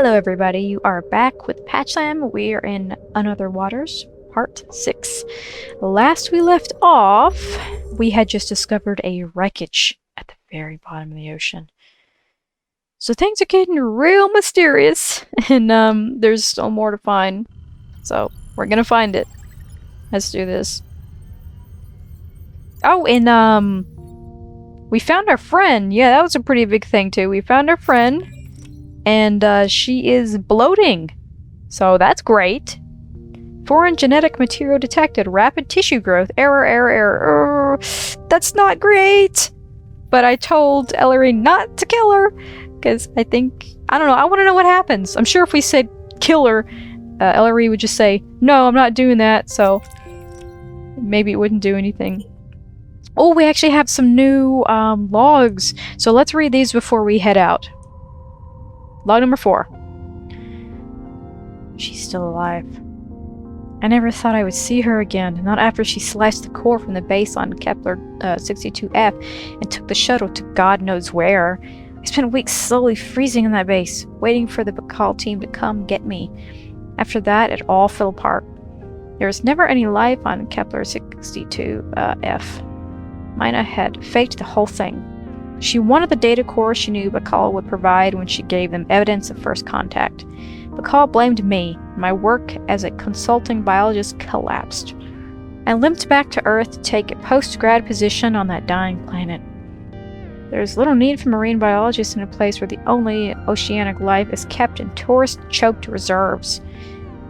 Hello everybody, you are back with Patchlam. We are in Unearthed Waters, Part 6. Last we left off, we had just discovered a wreckage at the very bottom of the ocean. So things are getting real mysterious, and there's still more to find. So we're gonna find it. Let's do this. Oh, and we found our friend. Yeah, that was a pretty big thing too. We found our friend. And she is bloating. So that's great. Foreign genetic material detected. Rapid tissue growth. Error. That's not great. But I told Ellery not to kill her. Because I don't know, I want to know what happens. I'm sure if we said kill her, Ellery would just say, no, I'm not doing that. So maybe it wouldn't do anything. Oh, we actually have some new logs. So let's read these before we head out. Log number 4. She's still alive. I never thought I would see her again, not after she sliced the core from the base on Kepler 62F and took the shuttle to God knows where. I spent weeks slowly freezing in that base, waiting for the Bacall team to come get me. After that, it all fell apart. There was never any life on Kepler 62F. Mina had faked the whole thing. She wanted the data core she knew Bacall would provide when she gave them evidence of first contact. Bacall blamed me. My work as a consulting biologist collapsed. I limped back to Earth to take a post-grad position on that dying planet. There's little need for marine biologists in a place where the only oceanic life is kept in tourist-choked reserves.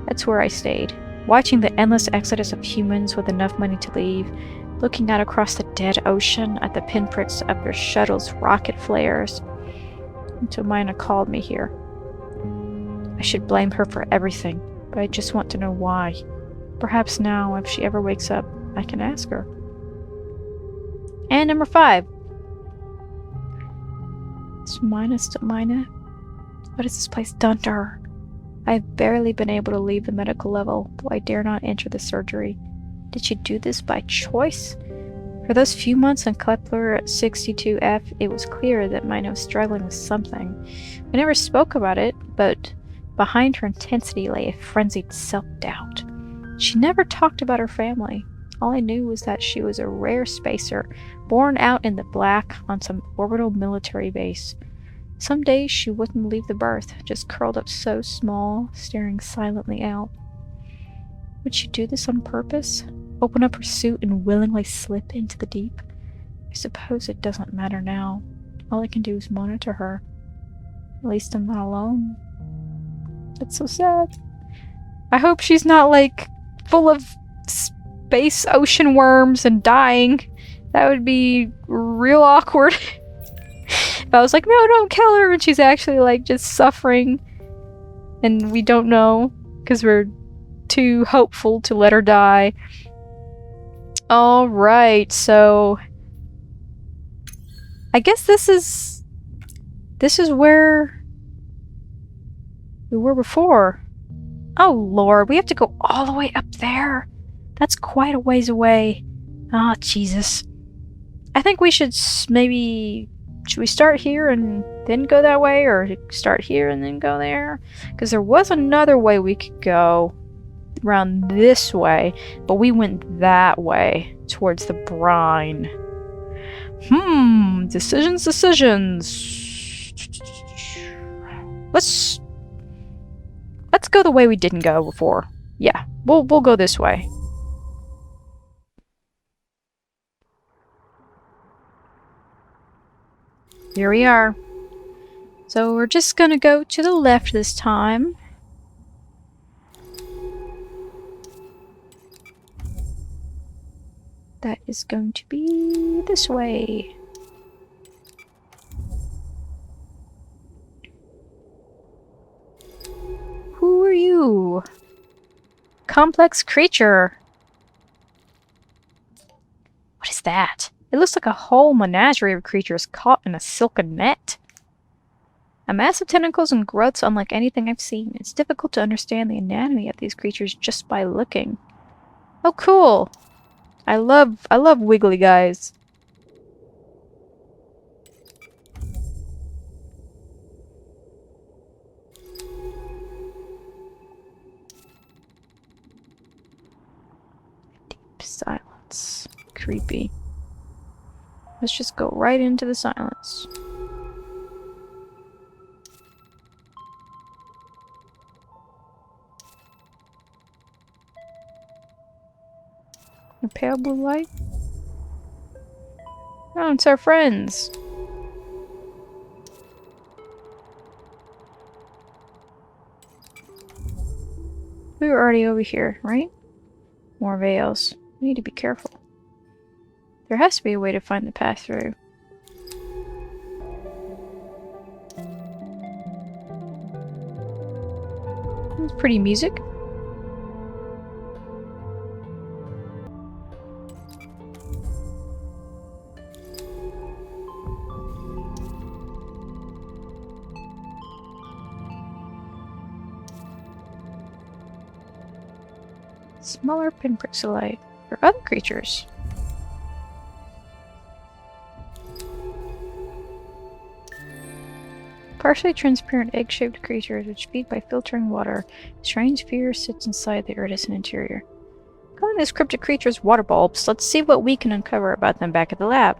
That's where I stayed, watching the endless exodus of humans with enough money to leave, looking out across the dead ocean at the pinpricks of their shuttle's rocket flares, until Mina called me here. I should blame her for everything, but I just want to know why. Perhaps now, if she ever wakes up, I can ask her. And number 5. Is Mina still Mina? What has this place done to her? I have barely been able to leave the medical level, though I dare not enter the surgery. Did she do this by choice? For those few months on Kepler 62F, it was clear that Mina was struggling with something. We never spoke about it, but behind her intensity lay a frenzied self-doubt. She never talked about her family. All I knew was that she was a rare spacer, born out in the black on some orbital military base. Some days she wouldn't leave the berth, just curled up so small, staring silently out. Would she do this on purpose? Open up her suit and willingly slip into the deep? I suppose it doesn't matter now. All I can do is monitor her. At least I'm not alone. That's so sad. I hope she's not, like, full of space ocean worms and dying. That would be real awkward. If I was like, no, don't kill her, and she's actually, like, just suffering. And we don't know, because we're too hopeful to let her die. Alright, so I guess this is where we were before. Oh lord, we have to go all the way up there. That's quite a ways away. Ah, Jesus. I think we should should we start here and then go that way, or start here and then go there? Because there was another way we could go. Around this way, but we went that way towards the brine. Decisions. Let's go the way we didn't go before. Yeah, we'll go this way. Here we are. So we're just gonna go to the left this time. That is going to be this way. Who are you? Complex creature. What is that? It looks like a whole menagerie of creatures caught in a silken net. A mass of tentacles and growths unlike anything I've seen. It's difficult to understand the anatomy of these creatures just by looking. Oh, cool. I love wiggly guys. Silence. Creepy. Let's just go right into the silence. A pale blue light? Oh, it's our friends. We were already over here, right? More veils. We need to be careful. There has to be a way to find the path through. It's pretty music. Smaller pinpricks of light. Or other creatures. Partially transparent egg-shaped creatures which feed by filtering water. Strange fear sits inside the iridescent interior. Calling these cryptic creatures water bulbs, let's see what we can uncover about them back at the lab.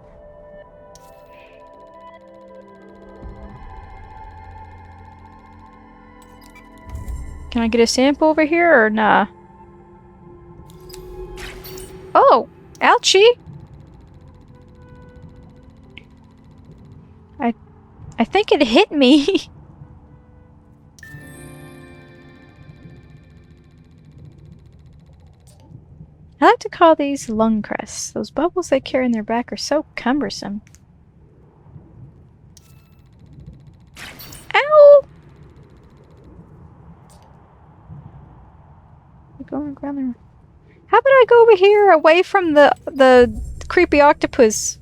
Can I get a sample over here or nah? Oh! Ouchie! I think it hit me! I like to call these lung crests. Those bubbles they carry in their back are so cumbersome. Ow! Going around there. How about I go over here, away from the creepy octopus?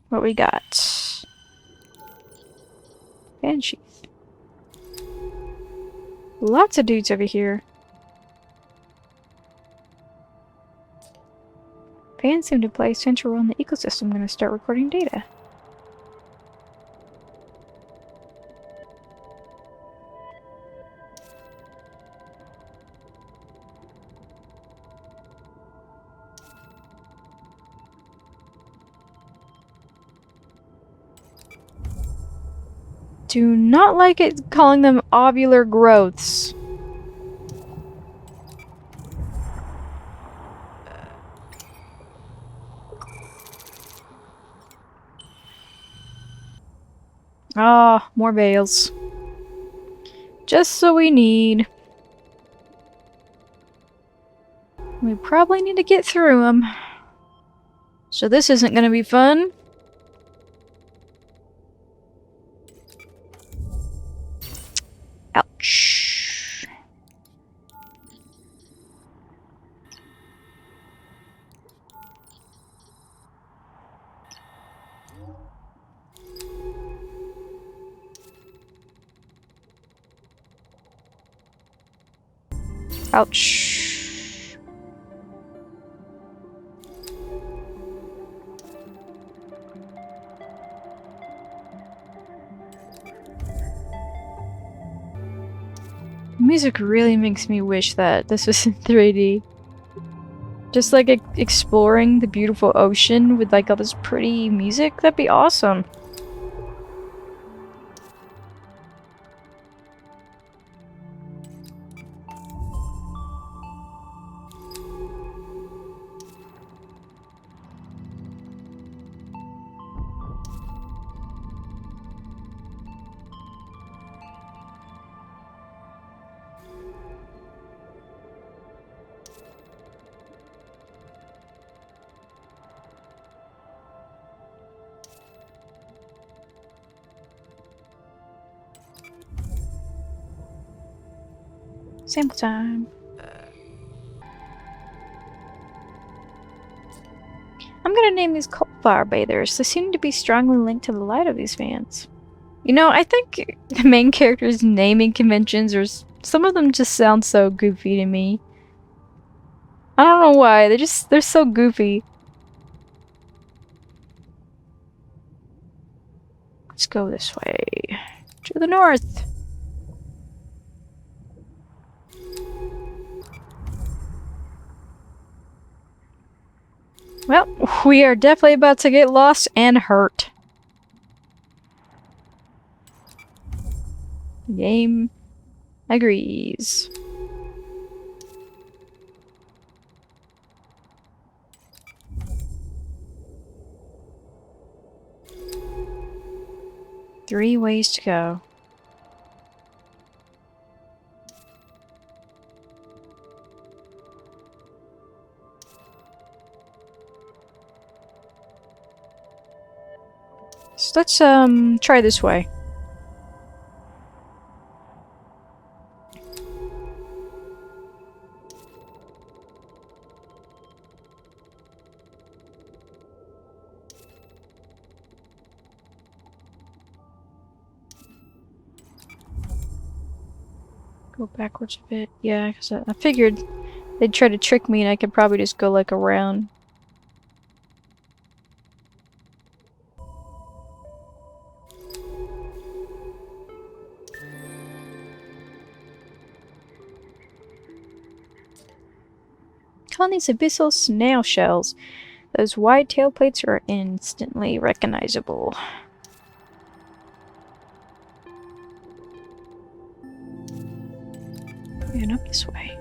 What we got? Banshees. Lots of dudes over here. Fans seem to play a central role in the ecosystem. I'm going to start recording data. Do not like it calling them ovular growths. Ah, more veils. Just so we need. We probably need to get through them. So this isn't going to be fun. Ouch. Ouch. Music really makes me wish that this was in 3D. Just like exploring the beautiful ocean with like all this pretty music, that'd be awesome. Sample time. I'm gonna name these cold fire bathers. They seem to be strongly linked to the light of these fans. You know, I think the main characters' naming conventions are some of them just sound so goofy to me. I don't know why. They're so goofy. Let's go this way. To the north. Well, we are definitely about to get lost and hurt. Game agrees. Three ways to go. So let's try this way. Go backwards a bit. Yeah, because I figured they'd try to trick me and I could probably just go like around. On these abyssal snail shells, those wide tail plates are instantly recognizable. And up this way.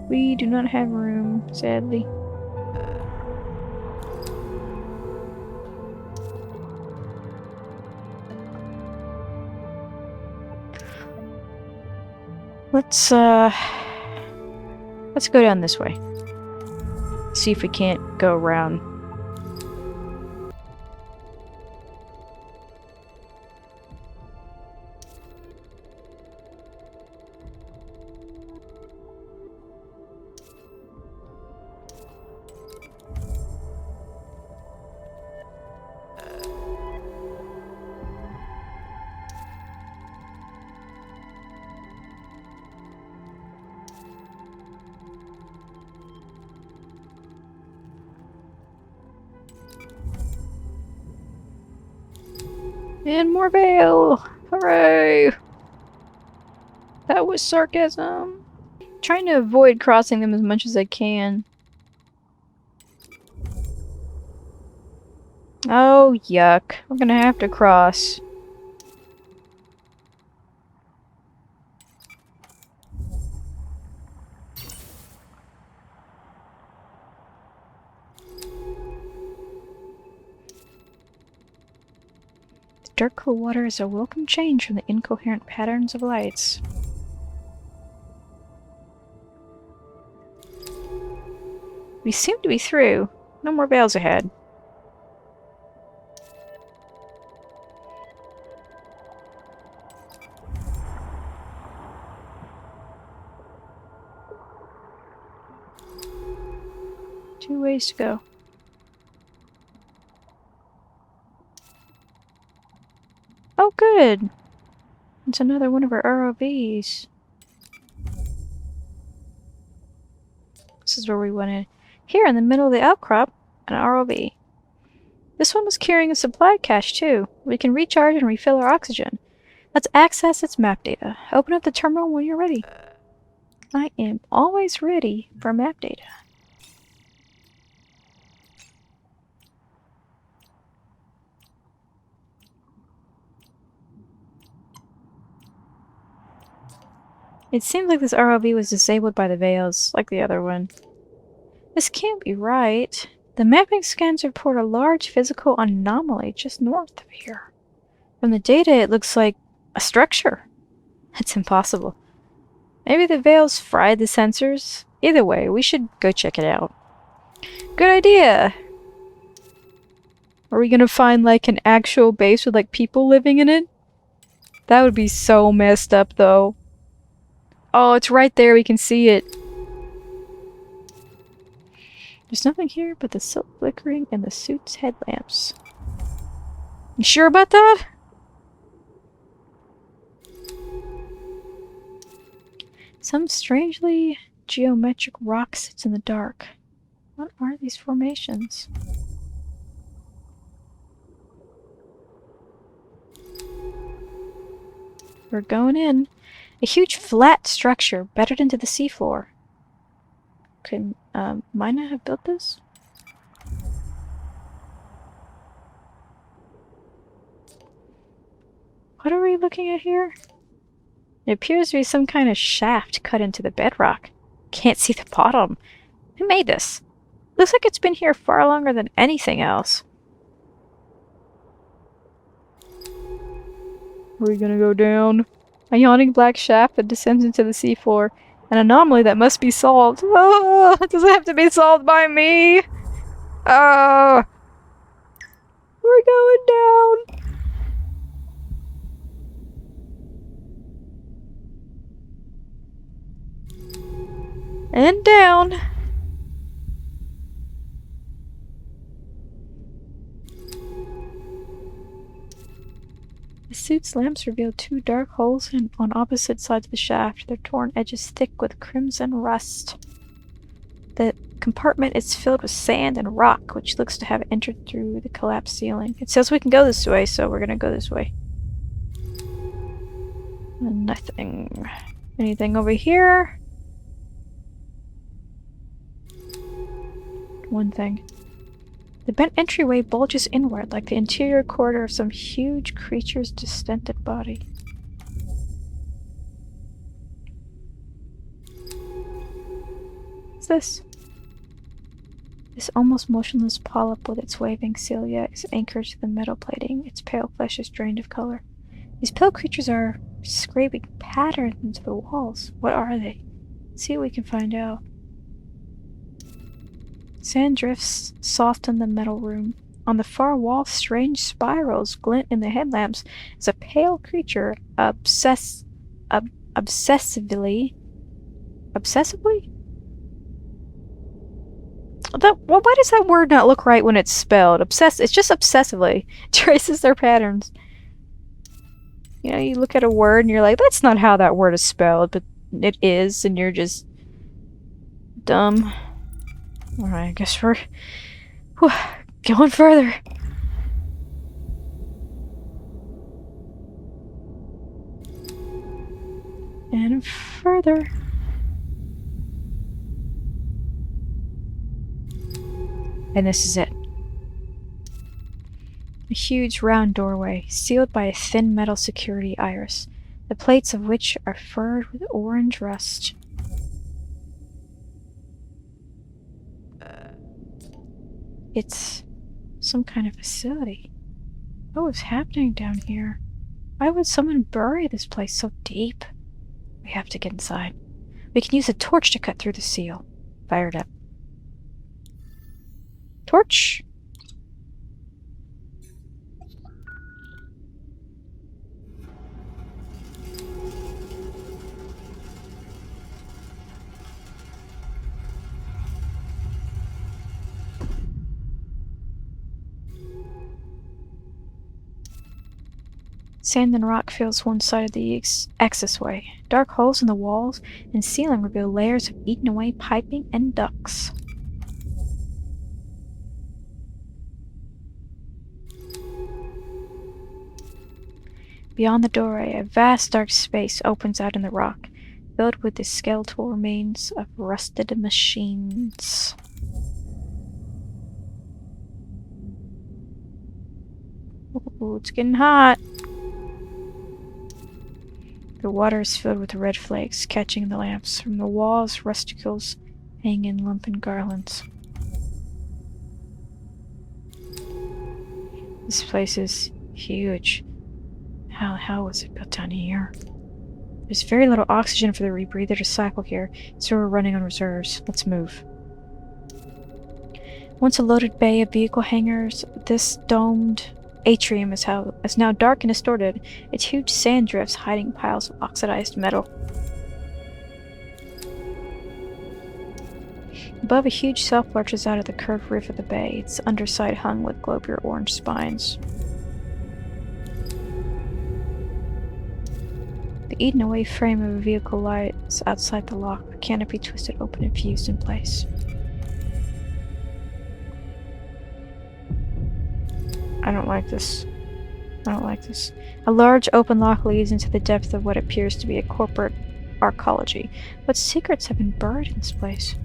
We do not have room, sadly. Let's go down this way. See if we can't go around. And more veil! Hooray! That was sarcasm. Trying to avoid crossing them as much as I can. Oh, yuck. We're gonna have to cross. The dark cool water is a welcome change from the incoherent patterns of lights. We seem to be through. No more veils ahead. Two ways to go. Oh, good! It's another one of our ROVs. This is where we wanted. Here in the middle of the outcrop, an ROV. This one was carrying a supply cache too. We can recharge and refill our oxygen. Let's access its map data. Open up the terminal when you're ready. I am always ready for map data. It seems like this ROV was disabled by the veils, like the other one. This can't be right. The mapping scans report a large physical anomaly just north of here. From the data, it looks like a structure. It's impossible. Maybe the veils fried the sensors? Either way, we should go check it out. Good idea! Are we gonna find like an actual base with like people living in it? That would be so messed up though. Oh, it's right there, we can see it. There's nothing here but the silk flickering and the suit's headlamps. You sure about that? Some strangely geometric rock sits in the dark. What are these formations? We're going in. A huge flat structure bedded into the seafloor. Could Mina have built this? What are we looking at here? It appears to be some kind of shaft cut into the bedrock. Can't see the bottom. Who made this? Looks like it's been here far longer than anything else. Are we gonna go down? A yawning black shaft that descends into the seafloor. An anomaly that must be solved. Oh, does it have to be solved by me? Oh, we're going down. And down. The suit's lamps reveal two dark holes on opposite sides of the shaft, their torn edges thick with crimson rust. The compartment is filled with sand and rock, which looks to have entered through the collapsed ceiling. It says we can go this way, so we're gonna go this way. Nothing. Anything over here? One thing. The bent entryway bulges inward like the interior corridor of some huge creature's distended body. What's this? This almost motionless polyp with its waving cilia is anchored to the metal plating. Its pale flesh is drained of color. These pale creatures are scraping patterns into the walls. What are they? Let's see what we can find out. Sand drifts soften the metal room. On the far wall, strange spirals glint in the headlamps as a pale creature obsessively? Well, why does that word not look right when it's spelled? It's just obsessively. Traces their patterns. You know, you look at a word and you're like, that's not how that word is spelled, but it is, and you're just dumb. Alright, I guess we're going further. And further. And this is it. A huge round doorway, sealed by a thin metal security iris, the plates of which are furred with orange rust. It's some kind of facility. What was happening down here? Why would someone bury this place so deep? We have to get inside. We can use a torch to cut through the seal. Fire it up. Torch? Sand and rock fills one side of the accessway. Dark holes in the walls and ceiling reveal layers of eaten-away piping and ducts. Beyond the doorway, a vast dark space opens out in the rock, filled with the skeletal remains of rusted machines. Ooh, it's getting hot. The water is filled with red flakes, catching the lamps. From the walls, rusticles hang in lumpen garlands. This place is huge. How the hell was it built down here? There's very little oxygen for the rebreather to cycle here, so we're running on reserves. Let's move. Once a loaded bay of vehicle hangars, this domed atrium is now dark and distorted, its huge sand drifts hiding piles of oxidized metal. Above, a huge self lurches out of the curved roof of the bay, its underside hung with globular orange spines. The eaten-away frame of a vehicle lies outside the lock, the canopy twisted open and fused in place. I don't like this. I don't like this. A large open lock leads into the depth of what appears to be a corporate arcology. What secrets have been buried in this place?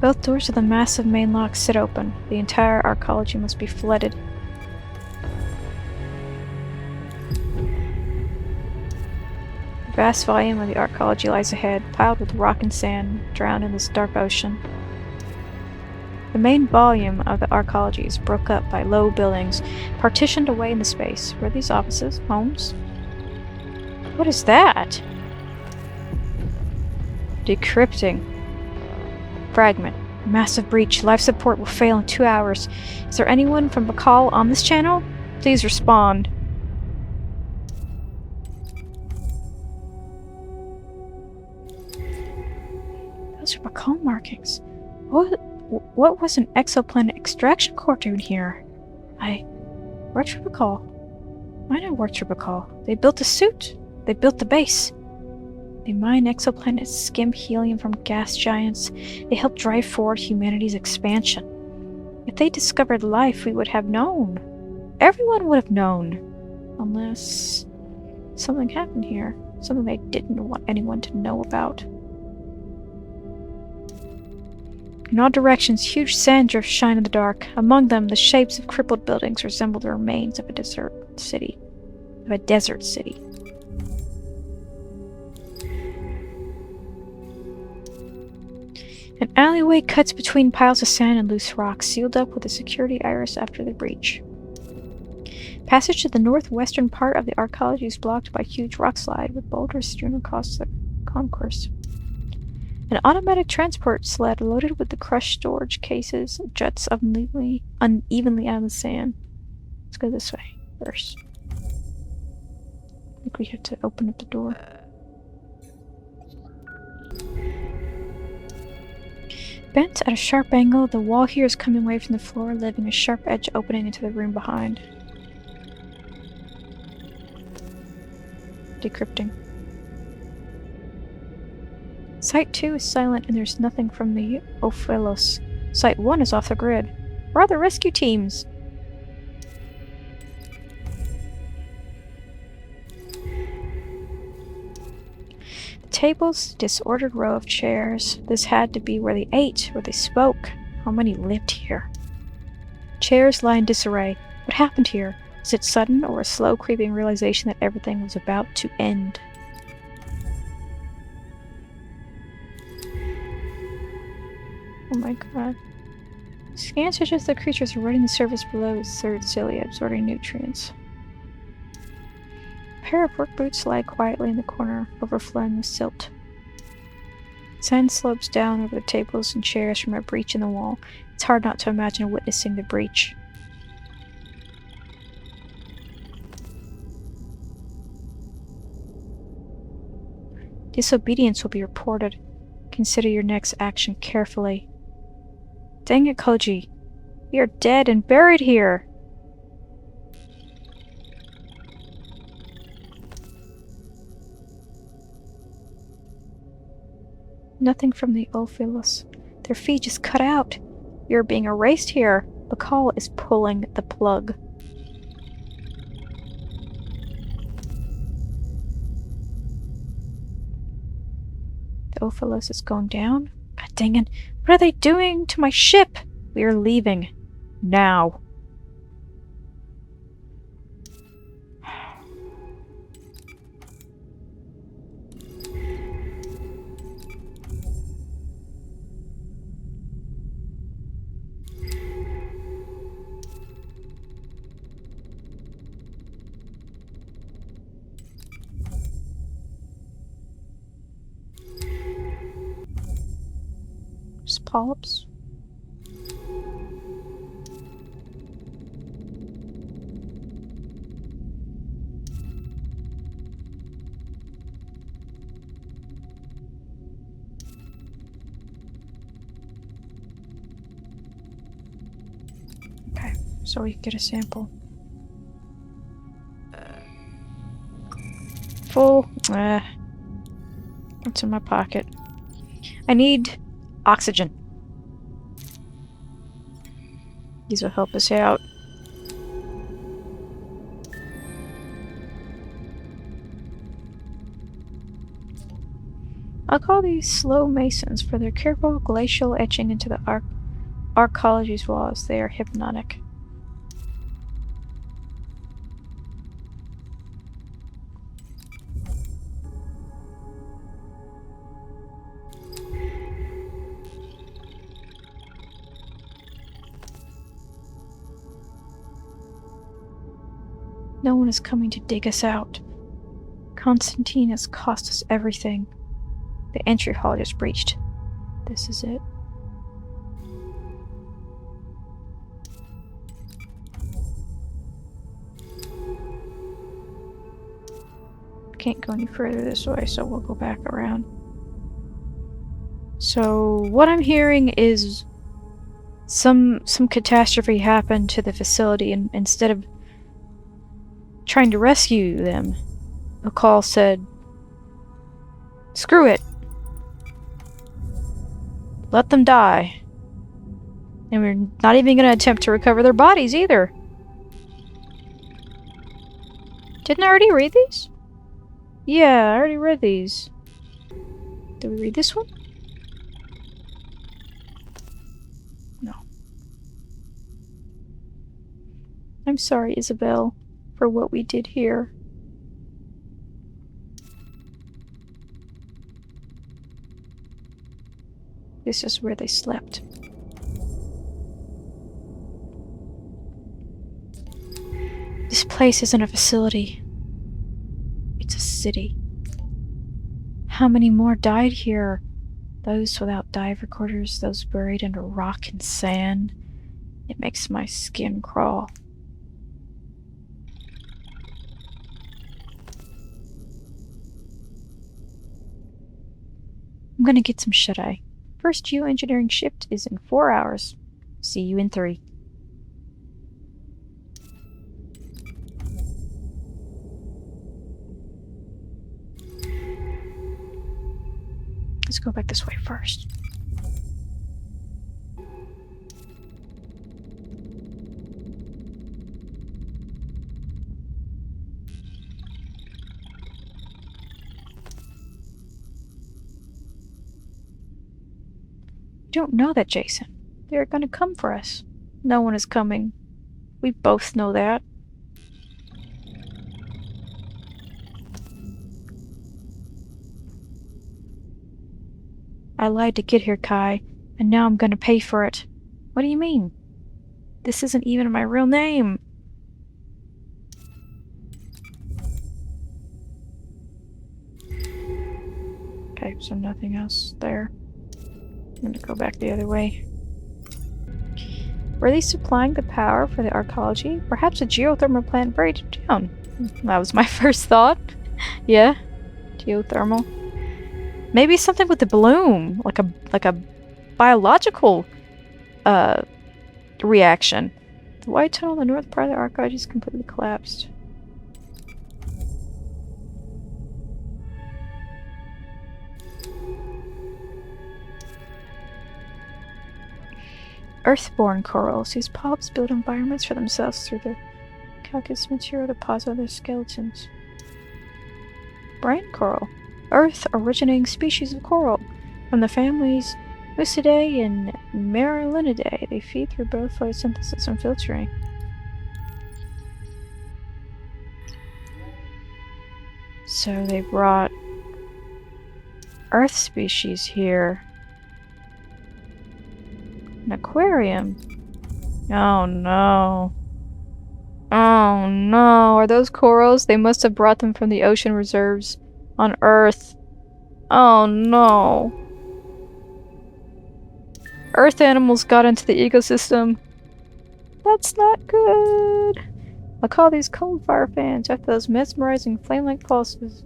Both doors of the massive main lock sit open. The entire arcology must be flooded. The vast volume of the arcology lies ahead, piled with rock and sand, drowned in this dark ocean. The main volume of the arcology is broke up by low buildings, partitioned away in the space. Were these offices? Homes? What is that? Decrypting. Fragment. Massive breach. Life support will fail in 2 hours. Is there anyone from Bacall on this channel? Please respond. Those are Bacall markings. What was an exoplanet extraction core doing here? I worked for Bacall. I know worked for Bacall. They built the suit. They built the base. They mine exoplanets, skim helium from gas giants. They help drive forward humanity's expansion. If they discovered life, we would have known. Everyone would have known. Unless something happened here. Something they didn't want anyone to know about. In all directions, huge sand drifts shine in the dark. Among them, the shapes of crippled buildings resemble the remains of a desert city. An alleyway cuts between piles of sand and loose rocks, sealed up with a security iris after the breach. Passage to the northwestern part of the arcology is blocked by a huge rock slide with boulders strewn across the concourse. An automatic transport sled loaded with the crushed storage cases juts unevenly out of the sand. Let's go this way first. I think we have to open up the door. Bent at a sharp angle, the wall here is coming away from the floor, leaving a sharp edge opening into the room behind. Decrypting. Site 2 is silent and there's nothing from the Ophelos. Site 1 is off the grid. Where are the rescue teams? The tables, disordered row of chairs. This had to be where they ate, where they spoke. How many lived here? Chairs lie in disarray. What happened here? Was it sudden or a slow creeping realization that everything was about to end? Oh my god. Scan suggests the creatures eroding the surface below its third cilia, absorbing nutrients. A pair of work boots lie quietly in the corner, overflowing with silt. Sand slopes down over the tables and chairs from a breach in the wall. It's hard not to imagine witnessing the breach. Disobedience will be reported. Consider your next action carefully. Dang it, Koji. We are dead and buried here. Nothing from the Ophelos. Their feed just cut out. We are being erased here. Bacall is pulling the plug. The Ophelos is going down? God dang it. What are they doing to my ship? We are leaving. Now. Just polyps. Okay, so we can get a sample. Full. What's in my pocket? I need oxygen. These will help us out. I'll call these slow masons for their careful glacial etching into the archaeology's walls. They are hypnotic. No one is coming to dig us out. Constantine has cost us everything. The entry hall just breached. This is it. Can't go any further this way, so we'll go back around. So what I'm hearing is some catastrophe happened to the facility, and instead of trying to rescue them, the call said, "Screw it. Let them die." And we're not even going to attempt to recover their bodies either. Didn't I already read these? Yeah, I already read these. Did we read this one? No. I'm sorry, Isabel, for what we did here. This is where they slept. This place isn't a facility. It's a city. How many more died here? Those without dive recorders, those buried under rock and sand. It makes my skin crawl. I'm gonna get some shut-eye. First geoengineering shift is in 4 hours. See you in 3. Let's go back this way first. You don't know that, Jason. They're gonna come for us. No one is coming. We both know that. I lied to get here, Kai, and now I'm gonna pay for it. What do you mean? This isn't even my real name. Okay, so nothing else there. I'm gonna go back the other way. Were they supplying the power for the archaeology? Perhaps a geothermal plant buried down. That was my first thought. Yeah, geothermal. Maybe something with the bloom, like a biological reaction. The white tunnel in the north part of the archaeology is completely collapsed. Earthborn corals. These polyps build environments for themselves through the calcareous material deposit of their skeletons. Brine coral. Earth-originating species of coral. From the families Mucidae and Marylinidae. They feed through both photosynthesis and filtering. So they brought Earth species here. An aquarium. Oh no. Oh no. Are those corals? They must have brought them from the ocean reserves on Earth. Oh no. Earth animals got into the ecosystem. That's not good. I'll call these cold fire fans after those mesmerizing flame-like pulses.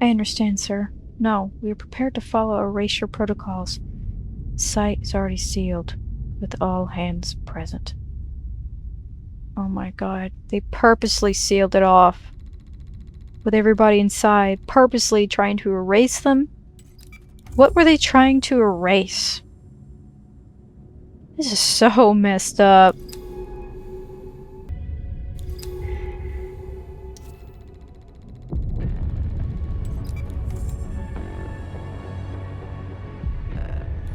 I understand, sir. No, we are prepared to follow erasure protocols. Site is already sealed, with all hands present. Oh my god, they purposely sealed it off. With everybody inside, purposely trying to erase them? What were they trying to erase? This is so messed up.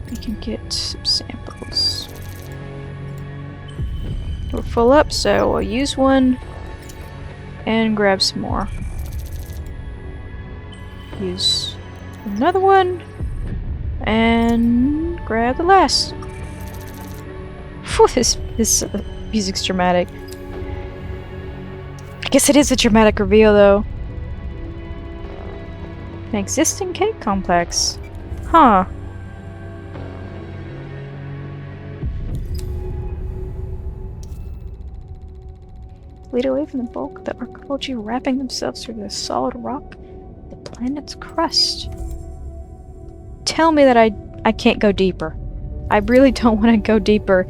We can get some samples. We're full up, so we'll use one and grab some more. Use another one and grab the last. Whew, this music's dramatic. I guess it is a dramatic reveal, though. An existing cave complex. Huh. Lead away from the bulk of the archaeology wrapping themselves through the solid rock, the planet's crust. Tell me that I can't go deeper. I really don't want to go deeper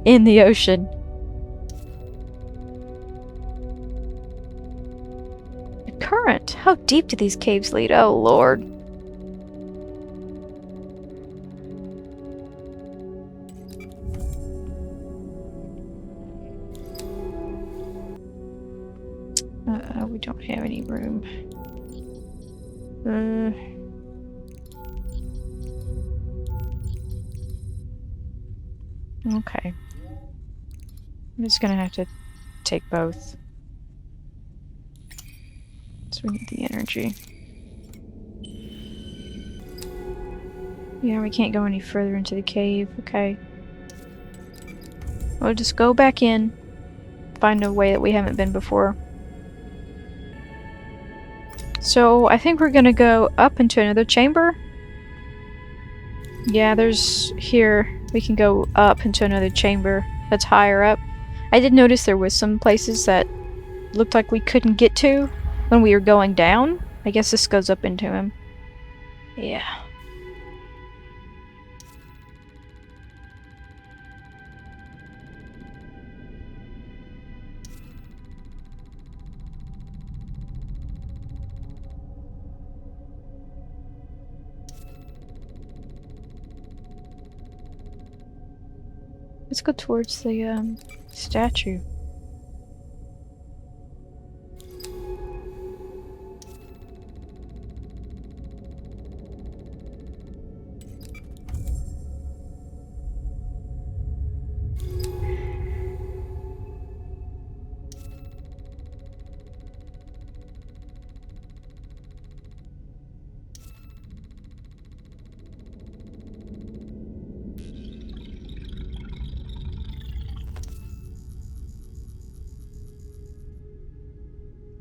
in the ocean. The current? How deep do these caves lead? Oh, Lord. We don't have any room. Okay. I'm just gonna have to take both. So we need the energy. Yeah, we can't go any further into the cave. Okay. We'll just go back in. Find a way that we haven't been before. So, I think we're gonna go up into another chamber. Yeah, there's here. We can go up into another chamber that's higher up. I did notice there was some places that looked like we couldn't get to when we were going down. I guess this goes up into him. Yeah. Let's go towards the statue.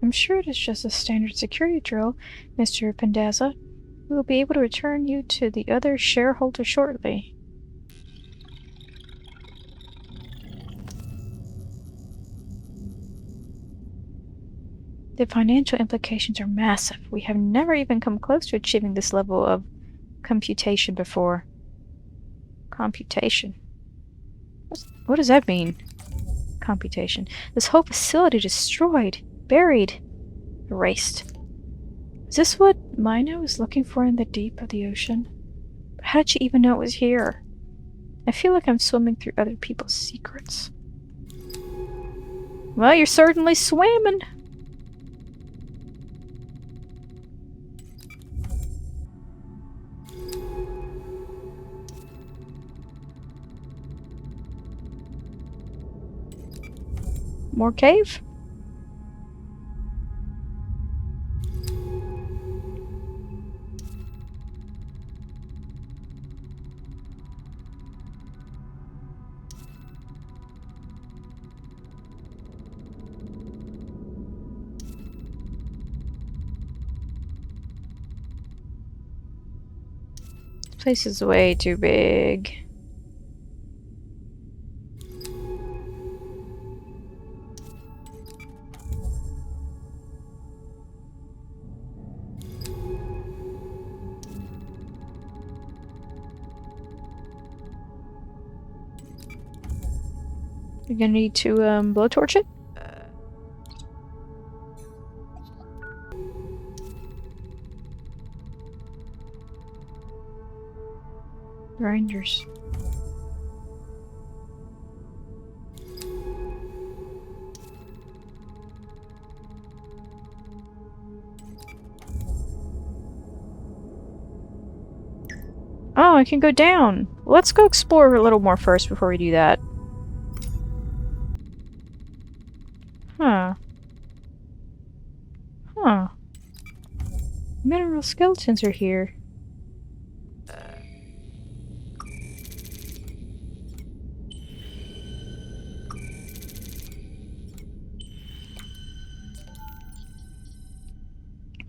I'm sure it is just a standard security drill, Mr. Pendazza. We will be able to return you to the other shareholder shortly. The financial implications are massive. We have never even come close to achieving this level of computation before. Computation? What does that mean? Computation. This whole facility destroyed, buried, erased. Is this what Mina was looking for in the deep of the ocean? But how did she even know it was here? I feel like I'm swimming through other people's secrets. Well, you're certainly swimming. More cave? This place is way too big. You're gonna need to blowtorch it? Grinders. Oh, I can go down. Let's go explore a little more first before we do that. Huh. Huh. Mineral skeletons are here.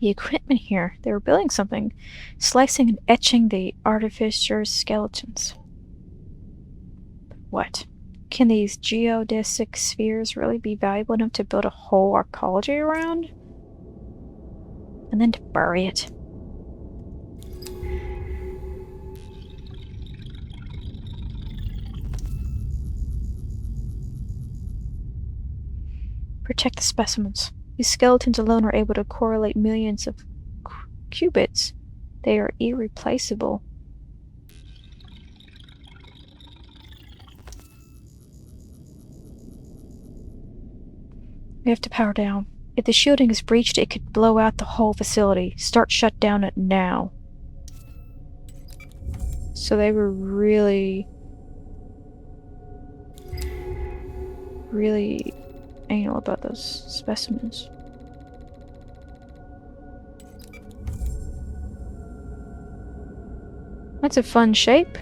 The equipment here. They were building something. Slicing and etching the artificer's skeletons. What? Can these geodesic spheres really be valuable enough to build a whole archaeology around? And then to bury it. Protect the specimens. These skeletons alone are able to correlate millions of qubits. They are irreplaceable. We have to power down. If the shielding is breached, it could blow out the whole facility. Start shutdown it now. So they were really anal about those specimens. That's a fun shape.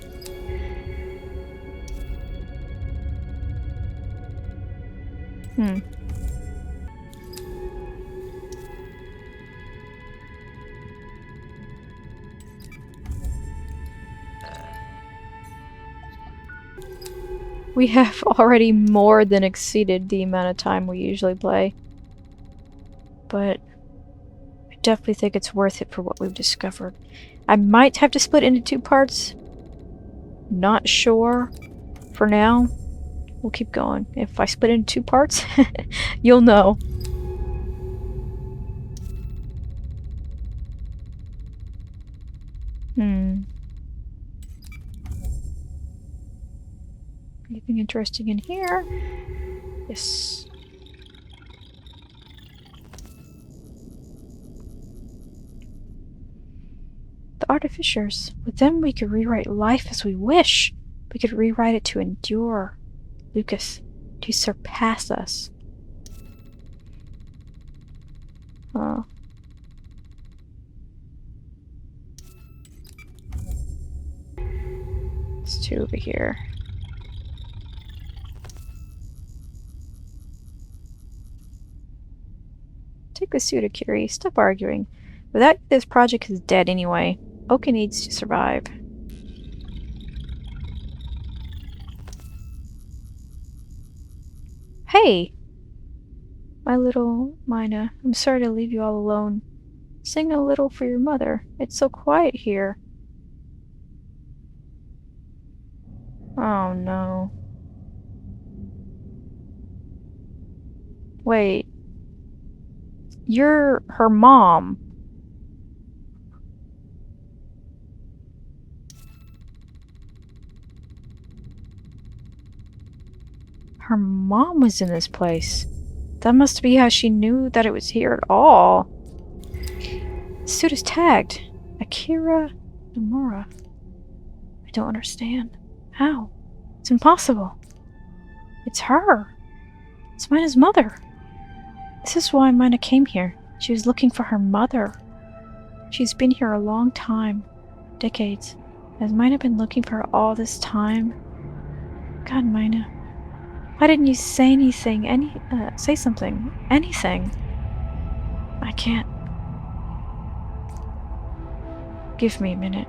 We have already more than exceeded the amount of time we usually play. But I definitely think it's worth it for what we've discovered. I might have to split into 2 parts. Not sure. For now, we'll keep going. If I split into 2 parts, you'll know. Anything interesting in here? Yes. The artificers. With them we could rewrite life as we wish. We could rewrite it to endure. Lucas, to surpass us. Oh. There's 2 over here. Take the suit, Akiri. Stop arguing. Without you, this project is dead anyway. Oka needs to survive. Hey! My little Mina, I'm sorry to leave you all alone. Sing a little for your mother. It's so quiet here. Oh no. Wait. You're her mom. Her mom was in this place. That must be how she knew that it was here at all. The suit is tagged. Akira Nomura. I don't understand. How? It's impossible. It's her. It's Mina's mother. This is why Mina came here. She was looking for her mother. She's been here a long time. Decades. Has Mina been looking for her all this time? God, Mina. Why didn't you say anything? Say something. Anything. I can't. Give me a minute.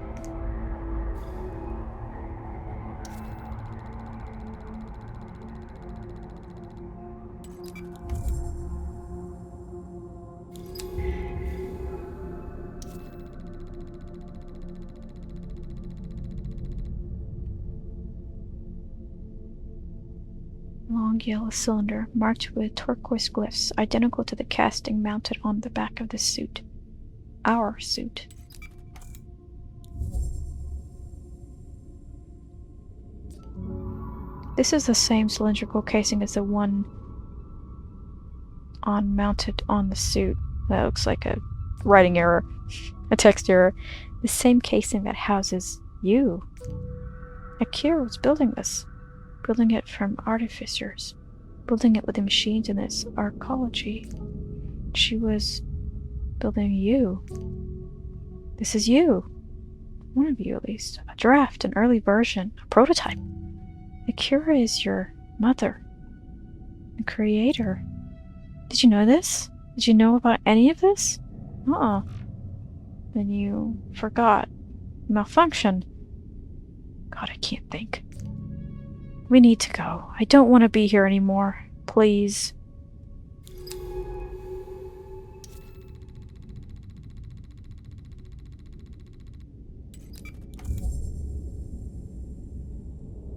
long yellow cylinder marked with turquoise glyphs, identical to the casting mounted on the back of the suit. Our suit. This is the same cylindrical casing as the one mounted on the suit. That looks like a writing error, a text error. The same casing that houses you. Akira was building this. Building it from artificers. Building it with the machines in this arcology. She was building you. This is you. One of you, at least. A draft, an early version, a prototype. Akira is your mother. The creator. Did you know this? Did you know about any of this? Then you forgot. Malfunction. God, I can't think. We need to go. I don't want to be here anymore. Please.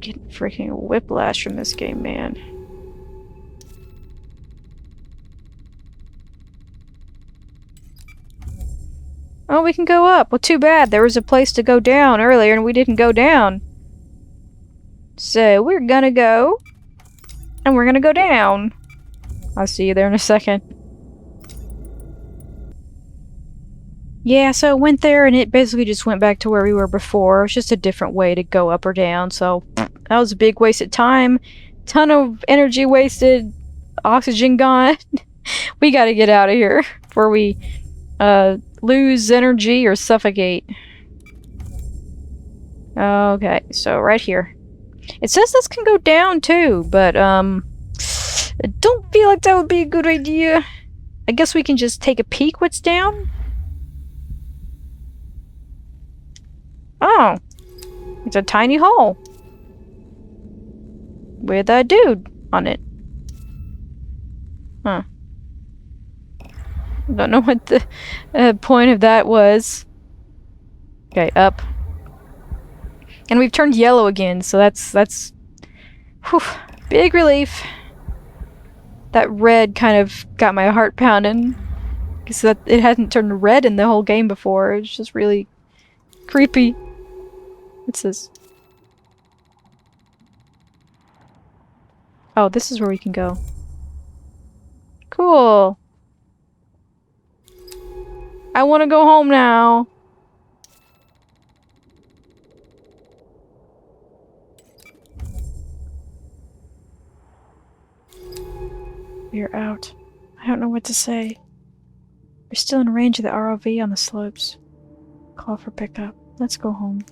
Getting freaking whiplash from this game, man. Oh, we can go up. Well, too bad. There was a place to go down earlier and we didn't go down. So, we're gonna go. And we're gonna go down. I'll see you there in a second. Yeah, so it went there and it basically just went back to where we were before. It's just a different way to go up or down, so that was a big waste of time. Ton of energy wasted. Oxygen gone. We gotta get out of here before we lose energy or suffocate. Okay, so right here. It says this can go down too, but I don't feel like that would be a good idea. I guess we can just take a peek what's down. Oh, it's a tiny hole with a dude on it. Huh. Don't know what the point of that was. Okay, up. And we've turned yellow again, so that's whew, big relief. That red kind of got my heart pounding. Because it hadn't turned red in the whole game before. It's just really creepy. What's this? Oh, this is where we can go. Cool. I want to go home now. We're out. I don't know what to say. We're still in range of the ROV on the slopes. Call for pickup. Let's go home.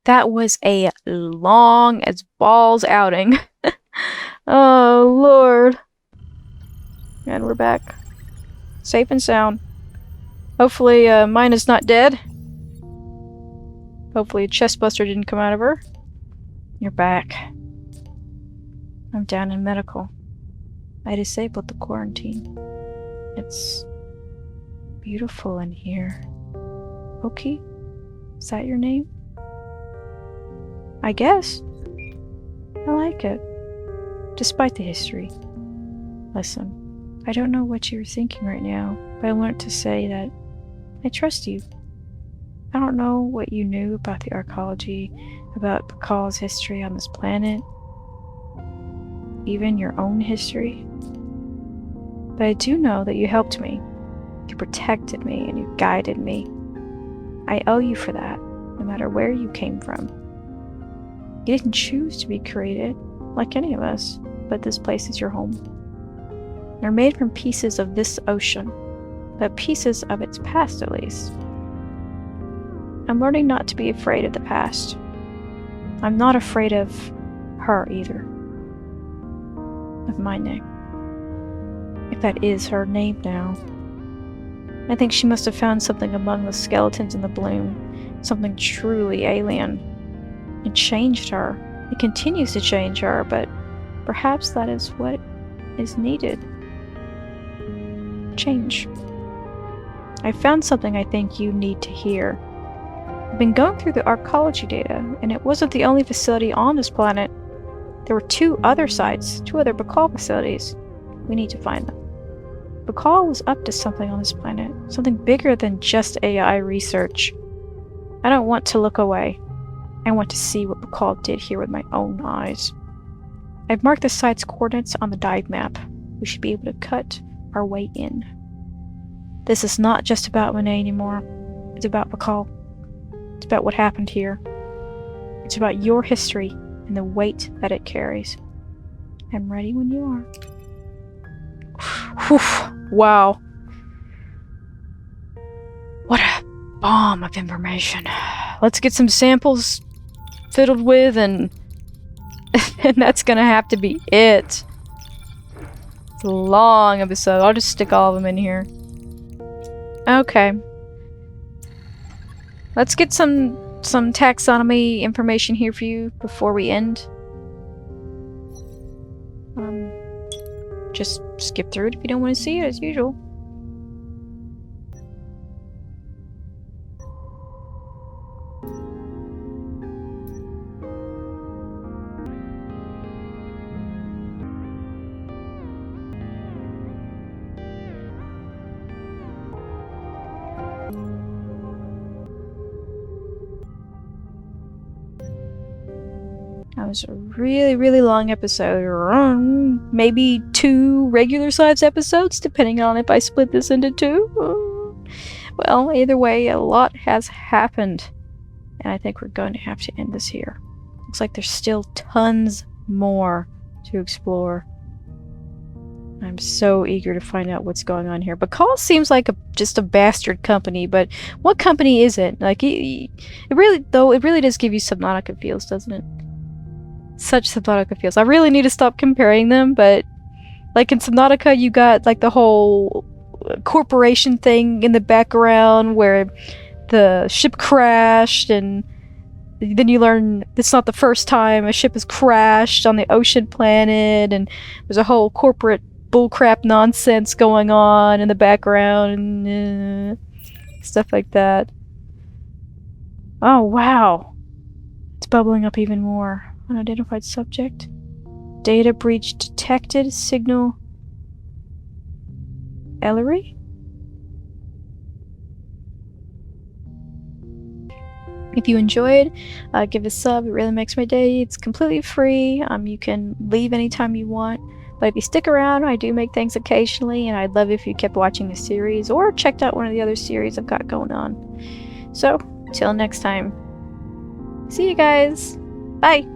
That was a long as balls outing. Oh, Lord. And we're back. Safe and sound. Hopefully, Mina's not dead. Hopefully a chestbuster didn't come out of her. You're back. I'm down in medical. I disabled the quarantine. It's beautiful in here. Oki? Is that your name? I guess. I like it. Despite the history. Listen. I don't know what you're thinking right now, but I wanted to say that I trust you. I don't know what you knew about the arcology, about Bakal's history on this planet, even your own history. But I do know that you helped me. You protected me and you guided me. I owe you for that, no matter where you came from. You didn't choose to be created, like any of us, but this place is your home. They're made from pieces of this ocean, but pieces of its past at least. I'm learning not to be afraid of the past. I'm not afraid of her either. Of my name. If that is her name now. I think she must have found something among the skeletons in the bloom, something truly alien. It changed her. It continues to change her, but perhaps that is what is needed. change. I found something I think you need to hear. I've been going through the archaeology data, and it wasn't the only facility on this planet. There were 2 other sites, 2 other Bacall facilities. We need to find them. Bacall was up to something on this planet, something bigger than just AI research. I don't want to look away. I want to see what Bacall did here with my own eyes. I've marked the site's coordinates on the dive map. We should be able to cut our way in. This is not just about Monet anymore. It's about Bacall. It's about what happened here. It's about your history and the weight that it carries. I'm ready when you are. Whew. Wow. What a bomb of information. Let's get some samples fiddled with and that's gonna have to be it. It's a long episode. I'll just stick all of them in here. Okay. Let's get some taxonomy information here for you before we end. Just skip through it if you don't want to see it, as usual. That was a really, really long episode. Maybe 2 regular-sized episodes, depending on if I split this into 2. Well, either way, a lot has happened. And I think we're going to have to end this here. Looks like there's still tons more to explore. I'm so eager to find out what's going on here. Bacall seems like just a bastard company, but what company is it? Like, it really does give you Subnautica feels, doesn't it? Such Subnautica feels. I really need to stop comparing them, but like in Subnautica you got like the whole corporation thing in the background where the ship crashed, and then you learn it's not the first time a ship has crashed on the ocean planet, and there's a whole corporate bullcrap nonsense going on in the background and stuff like that. Oh wow, it's bubbling up even more. Unidentified subject. Data breach detected. Signal. Ellery? If you enjoyed, give it a sub. It really makes my day. It's completely free. You can leave anytime you want. But if you stick around, I do make things occasionally, and I'd love if you kept watching the series or checked out one of the other series I've got going on. So, till next time. See you guys. Bye.